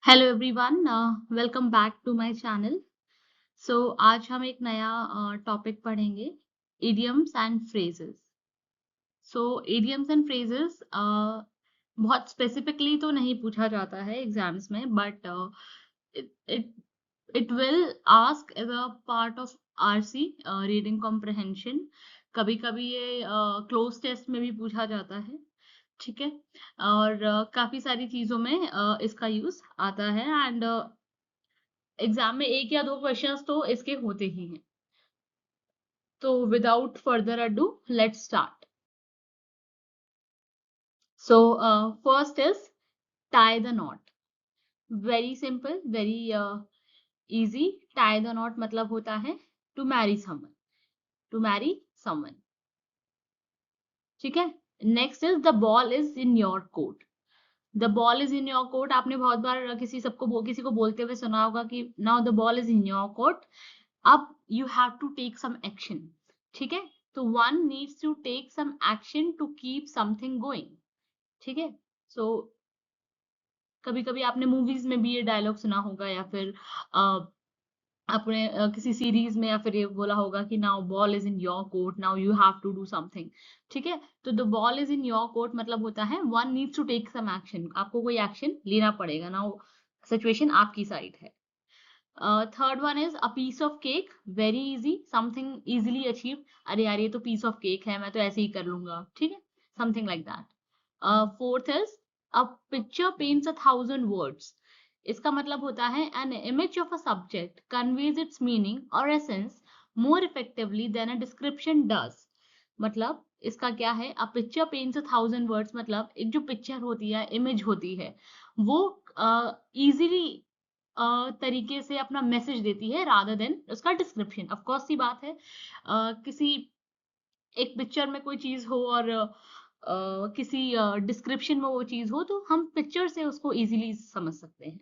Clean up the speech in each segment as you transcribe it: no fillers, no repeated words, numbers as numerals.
Hello everyone, welcome back to my channel. So आज हम एक नया टॉपिक पढ़ेंगे, idioms and phrases. So idioms and phrases बहुत स्पेसिफिकली तो नहीं पूछा जाता है एग्जाम्स में, but it it it will ask as a part of RC, reading comprehension. कभी कभी ये क्लोज टेस्ट में भी पूछा जाता है। ठीक है। और काफी सारी चीजों में इसका यूज आता है, एंड एग्जाम में एक या दो क्वेश्चंस तो इसके होते ही हैं। तो without further ado, let's start. So first is tie the knot. Very simple, very easy. Tie the knot मतलब होता है to marry someone, to marry someone. ठीक है। Next is the ball is in your court. The ball is in your court आपने बहुत बार किसी को बोलते हुए सुना होगा कि now the ball is in your court. अब you have to take some action. ठीक है। तो one needs to take some action to keep something going. ठीक है। सो कभी कभी आपने मूवीज में भी ये डायलॉग सुना होगा, या फिर आपने किसी सीरीज में या फिर ये बोला होगा कि now ball is in your court, now you have to do something. ठीक है। तो the ball is in your court मतलब होता है one needs to take some action, आपको कोई एक्शन लेना पड़ेगा। नाउ सिचुएशन आपकी साइड है। Third one is a piece of cake. Very easy, something easily achieve. अरे यार ये तो पीस ऑफ केक है, मैं तो ऐसे ही कर लूंगा। ठीक है। Something like that. Fourth is a picture paints 1,000 words. इसका मतलब होता है an image of a subject conveys its meaning और essence more effectively than a description does. मतलब इसका क्या है, अ पिक्चर पेंट्स 1,000 वर्ड्स मतलब एक जो पिक्चर होती है, इमेज होती है, वो इजीली तरीके से अपना मैसेज देती है रादर देन उसका डिस्क्रिप्शन। ऑफ कोर्स सी बात है, किसी एक पिक्चर में कोई चीज हो और किसी डिस्क्रिप्शन में वो चीज हो, तो हम पिक्चर से उसको इजीली समझ सकते हैं।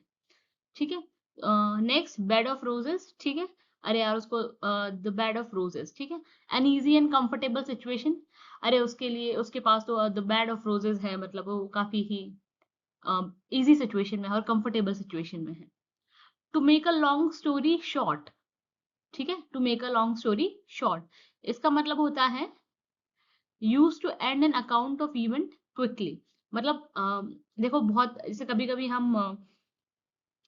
ठीक है। Next, bed of roses. ठीक है। अरे यार उसको द बेड ऑफ रोजेस। ठीक है। An easy and comfortable situation. अरे उसके लिए उसके पास तो द बेड ऑफ रोजेस है, मतलब वो काफी ही इजी सिचुएशन में है और कंफर्टेबल सिचुएशन में है। To make a long story short. ठीक है। To make a long story short इसका मतलब होता है use to end an account of event quickly. मतलब देखो, बहुत जैसे कभी कभी हम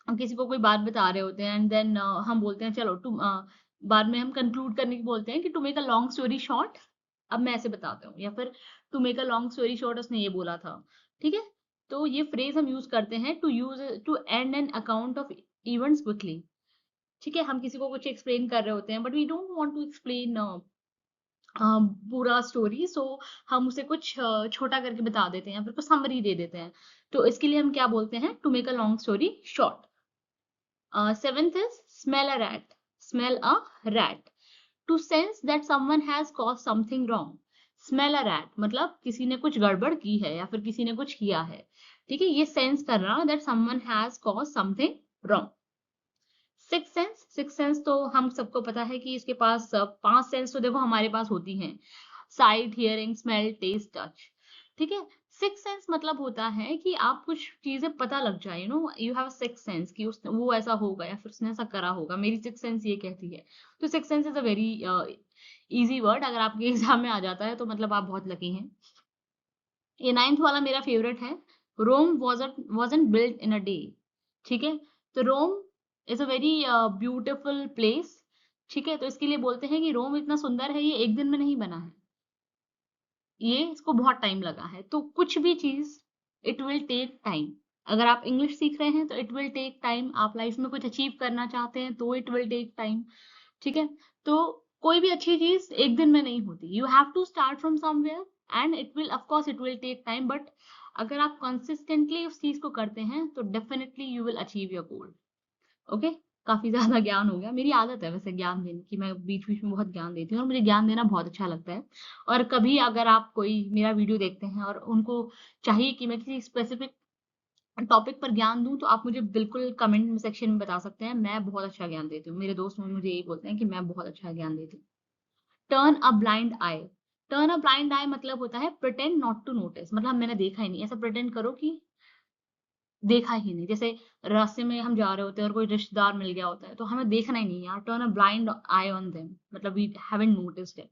किसी को कोई बात बता रहे होते हैं, एंड देन हम बोलते हैं चलो बाद में हम कंक्लूड करने की बोलते हैं कि to make a long story short, अब मैं ऐसे बताता हूँ, या फिर to make a long story short उसने ये बोला था। ठीक है। तो ये फ्रेज हम यूज करते हैं to end an account of events quickly. ठीक है। हम किसी को कुछ एक्सप्लेन कर रहे होते हैं, but we don't want to explain पूरा स्टोरी, सो हम उसे कुछ छोटा करके बता देते हैं या फिर कुछ समरी दे देते हैं। तो इसके लिए हम क्या बोलते हैं, to make a long story short. Seventh is smell a rat. Smell a rat to sense that someone has cause something wrong. Smell a rat मतलब किसी ने कुछ गड़बड़ की है या फिर किसी ने कुछ किया है। ठीक है। ये सेंस करना that someone has cause something wrong. Six sense. Six sense तो हम सबको पता है कि इसके पास पांच सेंस तो देखो हमारे पास होती हैं, sight, hearing, smell, taste, touch. ठीक है। सिक्स सेंस मतलब होता है कि आप कुछ चीजें पता लग जाए, यू हैव सिक्स सेंस कि उस वो ऐसा होगा या फिर उसने ऐसा करा होगा, मेरी सिक्स सेंस ये कहती है। तो six sense is a very easy word, अगर आपके एग्जाम में आ जाता है तो मतलब आप बहुत लकी हैं। ये नाइन्थ वाला मेरा फेवरेट है। रोम wasn't built in a day। ठीक है। तो Rome is a very beautiful place. ठीक है। तो इसके लिए बोलते हैं कि रोम इतना सुंदर है, ये एक दिन में नहीं बना है, ये इसको बहुत टाइम लगा है। तो कुछ भी चीज, इट विल टेक टाइम। अगर आप इंग्लिश सीख रहे हैं तो इट विल टेक टाइम, आप लाइफ में कुछ अचीव करना चाहते हैं तो इट विल टेक टाइम। ठीक है। तो कोई भी अच्छी चीज एक दिन में नहीं होती, you have to start from somewhere, and it will of course it will take time, but अगर आप कंसिस्टेंटली उस चीज को करते हैं तो definitely you will achieve your goal. Okay. काफी ज्यादा ज्ञान हो गया, मेरी आदत है वैसे ज्ञान देने की, मैं बीच बीच में बहुत ज्ञान देती हूँ और मुझे ज्ञान देना बहुत अच्छा लगता है। और कभी अगर आप कोई मेरा वीडियो देखते हैं और उनको चाहिए कि मैं किसी स्पेसिफिक टॉपिक पर ज्ञान दूं, तो आप मुझे बिल्कुल कमेंट सेक्शन में बता सकते हैं, मैं बहुत अच्छा ज्ञान देती हूँ। मेरे दोस्त मुझे यही बोलते हैं कि मैं बहुत अच्छा ज्ञान देती हूँ। Turn a blind eye. Turn a blind eye मतलब होता है प्रिटेंड नॉट टू नोटिस, मतलब मैंने देखा ही नहीं, ऐसा प्रिटेंड करो कि देखा ही नहीं। जैसे रास्ते में हम जा रहे होते हैं और कोई रिश्तेदार मिल गया होता है, तो हमें देखना ही नहीं यार, turn a blind I on them, मतलब वी हैवंट नोटिस्ड इट।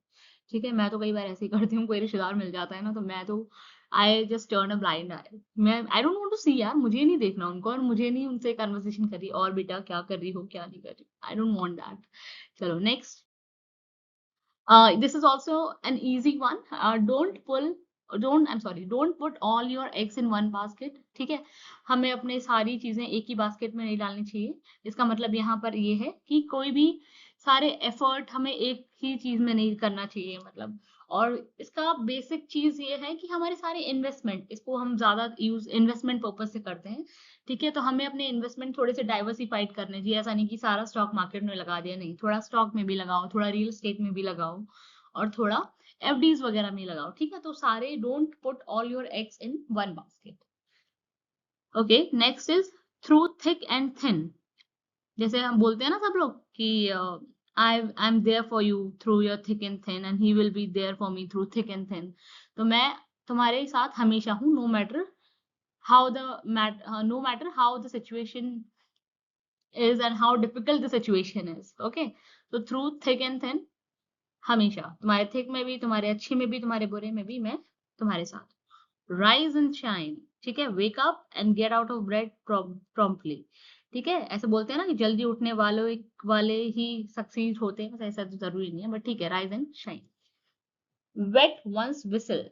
ठीक है, मैं तो कई बार ऐसे ही करती हूँ, कोई रिश्तेदार मिल जाता है ना, तो मैं तो I just turn a blind eye. मैं I don't want to see यार, मुझे नहीं देखना उनको, और मुझे नहीं उनसे कन्वर्सेशन करनी, और बेटा क्या कर रही हो, क्या नहीं कर रही, आई डोंट वांट दैट। चलो next. This is also an easy one. Don't put all your eggs in one basket. ठीक है, हमें अपने सारी चीजें एक ही बास्केट में नहीं डालनी चाहिए। इसका मतलब यहाँ पर ये है कि कोई भी सारे एफर्ट हमें एक ही चीज में नहीं करना चाहिए, मतलब। और इसका बेसिक चीज ये है कि हमारे सारे इन्वेस्टमेंट, इसको हम ज्यादा यूज इन्वेस्टमेंट पर्पज से करते हैं। ठीक है, तो हमें अपने इन्वेस्टमेंट थोड़े से डाइवर्सिफाइड करने चाहिए। ऐसा नहीं कि सारा स्टॉक मार्केट में लगा दिया, नहीं, थोड़ा स्टॉक में भी लगाओ, थोड़ा रियल एस्टेट में भी लगाओ, और थोड़ा एफडीज वगैरह में लगाओ। ठीक है, तो सारे don't put all your eggs in one basket. Okay, next is through thick and thin. जैसे हम बोलते हैं ना सब लोग कि I am there for you through your thick and thin, and he will be there for me through thick and thin. तो मैं तुम्हारे साथ हमेशा हूँ, no matter how the no matter how the situation is and how difficult the situation is. Okay, so through thick and thin, हमेशा तुम्हारे thick में भी, तुम्हारे अच्छे में भी, तुम्हारे बुरे में भी, मैं तुम्हारे साथ। Rise and shine. ठीक है, wake up and get out of bed promptly. ठीक है, ऐसे बोलते हैं ना कि जल्दी उठने वाले ही सक्सीड होते हैं, ऐसा तो जरूरी नहीं है, बट ठीक है, rise and shine. Wet one's whistle.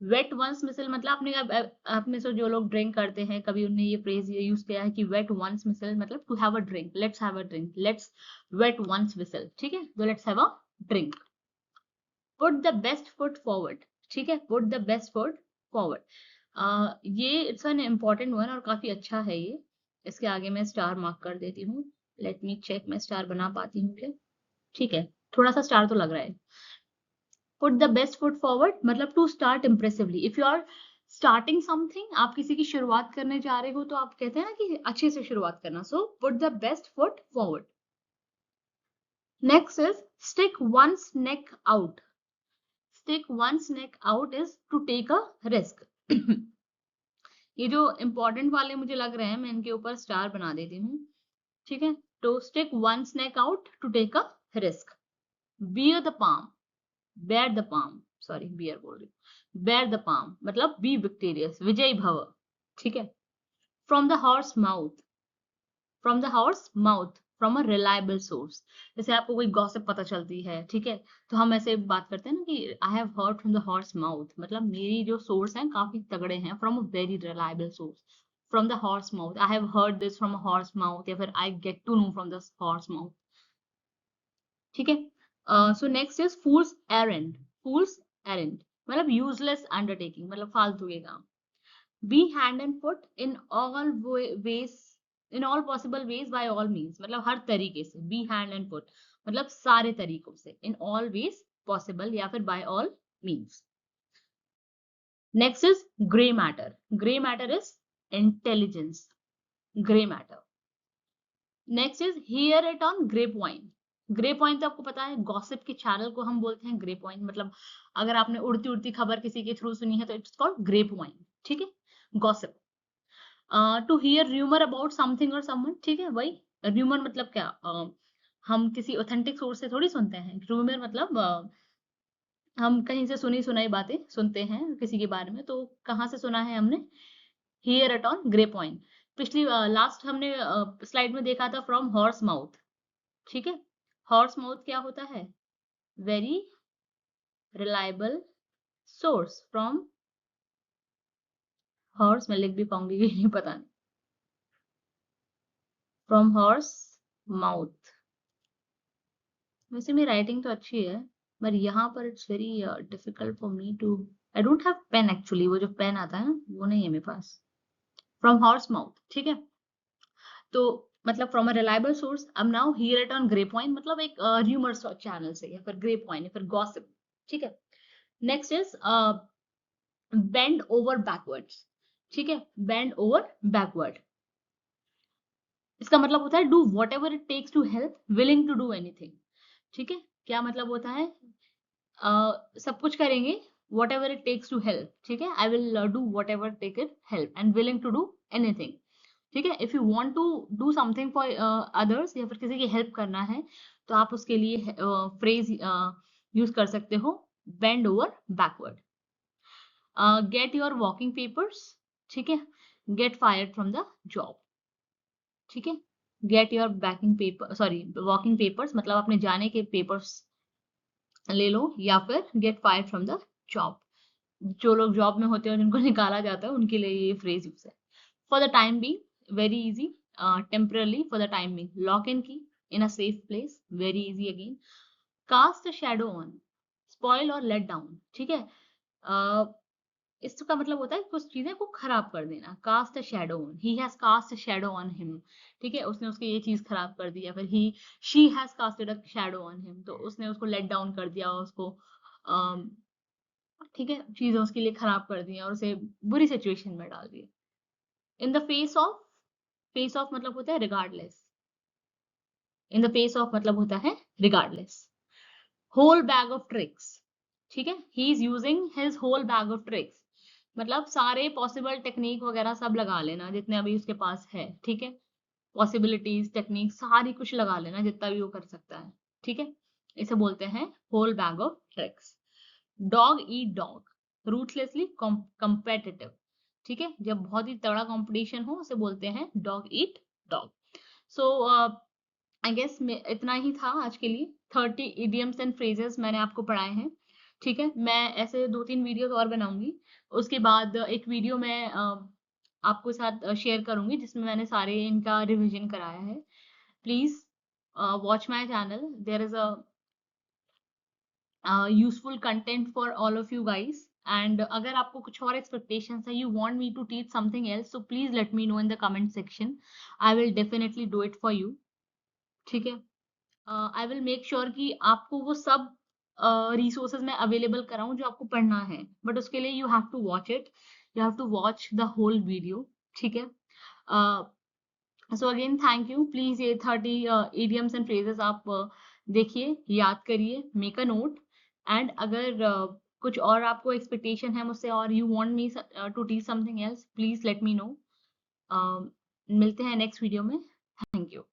Wet one's मिसल मतलब आप में से जो लोग ड्रिंक करते हैं, कभी उन्होंने ये फ्रेज यूज किया है कि वेट वंस मिसल, मतलब to have a drink, let's have a drink, let's wet one's whistle. ठीक है, तो let's have a drink. Put the best foot forward. ठीक है, put the best foot forward. ये इट्स एन इम्पॉर्टेंट वन और काफी अच्छा है ये। इसके आगे मैं स्टार मार्क कर देती हूँ। लेट मी चेक, मैं स्टार बना पाती हूँ क्या? ठीक है, थोड़ा सा स्टार तो लग रहा है। Put the best foot forward मतलब to start impressively. If you are starting something, आप किसी की शुरुआत करने जा रहे हो, तो आप कहते हैं ना कि अच्छे से शुरुआत करना। So put the best foot forward. Next is stick one's neck out. Stick one's neck out is to take a risk. ये जो इंपॉर्टेंट वाले मुझे लग रहे हैं, मैं इनके ऊपर स्टार बना देती हूँ। ठीक है, तो stick one's neck out to take a risk. Beer the palm, bear the palm, sorry beer बोल रही हूँ, बेयर द पाम मतलब बी विक्टोरियस, विजयी भव। ठीक है, from the horse mouth, from the horse mouth, from a reliable source. जैसे आपको कोई गॉसिप पता चलती है, ठीक है, तो हम ऐसे बात करते हैं ना कि I have heard from the horse mouth, मतलब मेरी जो सोर्स है काफी तगड़े हैं, from a very reliable source. From the horse mouth, I have heard this from a horse mouth, या फिर I get to know from the horse mouth. ठीक है, so next is fool's errand. Fool's errand मतलब useless undertaking, मतलब फालतू के काम। Be hand and foot in all ways, in all possible ways, by all means मतलब हर तरीके से। बी हैंड एंड फुट मतलब सारे तरीकों से, इन ऑल वेज पॉसिबल या फिर by all means. Next is grey matter. Grey matter is intelligence, grey matter. Next is hear it on grey point. Grey point तो आपको पता है, गॉसिप के चैनल को हम बोलते हैं ग्रे पॉइंट, मतलब अगर आपने उड़ती उड़ती खबर किसी के थ्रू सुनी है तो इट्स कॉल्ड ग्रे पॉइंट। ठीक है, gossip. To hear rumour about something और समवन। ठीक है, वही र्यूमर मतलब क्या, हम किसी ऑथेंटिक सोर्स से थोड़ी सुनते हैं। र्यूमर मतलब हम कहीं से सुनी सुनाई बातें सुनते हैं किसी के बारे में, तो कहाँ से सुना है हमने? Here it on grey point. पिछली लास्ट हमने स्लाइड में देखा था फ्रॉम हॉर्स माउथ। ठीक है, हॉर्स माउथ क्या होता है? Very reliable source. From horse, मैं लिख भी पाऊंगी कि नहीं पता नहीं, फ्रॉम हॉर्स माउथ। वैसे मेरी राइटिंग तो अच्छी है, पर यहाँ पर it's very difficult for me to, I don't have pen actually, वो जो पेन आता है ना वो नहीं है मेरे पास। फ्रॉम हॉर्स माउथ, ठीक है, तो मतलब फ्रॉम अ रिलायबल सोर्स। अब now here it on grey point मतलब एक र्यूमर चैनल से, या फिर ग्रे पॉइंट, या फिर गॉसिप। ठीक है, next is bend over backwards. ठीक है, बेंड ओवर बैकवर्ड, इसका मतलब होता है do whatever it takes to help, willing to do anything. ठीक है, क्या मतलब होता है? सब कुछ करेंगे, whatever it takes to help. ठीक है, I will do whatever take it help, and willing to do anything, ठीक है। If you want to do something for others, या फिर किसी की हेल्प करना है, तो आप उसके लिए फ्रेज यूज कर सकते हो, bend over backward. Get your walking papers, ठीक है। Get fired from the job, ठीक है। Get your banking paper, sorry, walking papers मतलब अपने जाने के पेपर्स ले लो, या फिर get fired from the job, जो लोग जॉब में होते हैं जिनको निकाला जाता है उनके लिए ये फ्रेज यूज है। For the time being, very easy, temporarily, for the time being, lock in key in a safe place, very easy again. Cast a shadow on, spoil और लेट डाउन, ठीक है। इसका मतलब होता है कुछ चीजें को खराब कर देना। Cast a shadow on, he has cast a shadow on him, ठीक है, उसने उसकी ये चीज खराब कर दी। या फिर he she has casted a shadow on him, तो उसने उसको लेट डाउन कर दिया, उसको ठीक है, चीजें उसके लिए खराब कर दी और उसे बुरी सिचुएशन में डाल दिया। इन द फेस ऑफ मतलब होता है regardless, in the face of मतलब होता है regardless. Whole bag of tricks, ठीक है, he is using his whole bag of tricks, मतलब सारे पॉसिबल टेक्निक वगैरह सब लगा लेना जितने अभी उसके पास है, ठीक है। पॉसिबिलिटीज, टेक्निक सारी कुछ लगा लेना जितना भी वो कर सकता है, ठीक है। इसे बोलते हैं whole bag of tricks. Dog eat dog, ruthlessly competitive, ठीक है, जब बहुत ही तगड़ा कंपटीशन हो उसे बोलते हैं dog eat dog. So I guess इतना ही था आज के लिए। 30 इडियम्स एंड फ्रेजेस मैंने आपको पढ़ाए हैं, ठीक है। मैं ऐसे 2-3 वीडियोस और बनाऊंगी, उसके बाद एक वीडियो मैं आपको साथ शेयर करूंगी जिसमें मैंने सारे इनका रिवीजन कराया है। Please watch my channel, there is a useful content for all of you guys. And अगर आपको कुछ और एक्सपेक्टेशंस है, you want me to teach something else, so please let me know in the comment section, I will definitely do it for you, ठीक है। I will make sure कि आपको वो सब रिसोर्सेज मैं अवेलेबल कराऊं जो आपको पढ़ना है, बट उसके लिए you have to watch it, you have to watch the whole video, ठीक है। So again thank you. Please ये 30 इडियम्स एंड फ्रेजेस आप देखिए, याद करिए, मेक अ नोट। एंड अगर कुछ और आपको एक्सपेक्टेशन है मुझसे और you want me to teach something else, please let me know. मिलते हैं नेक्स्ट वीडियो में। Thank you.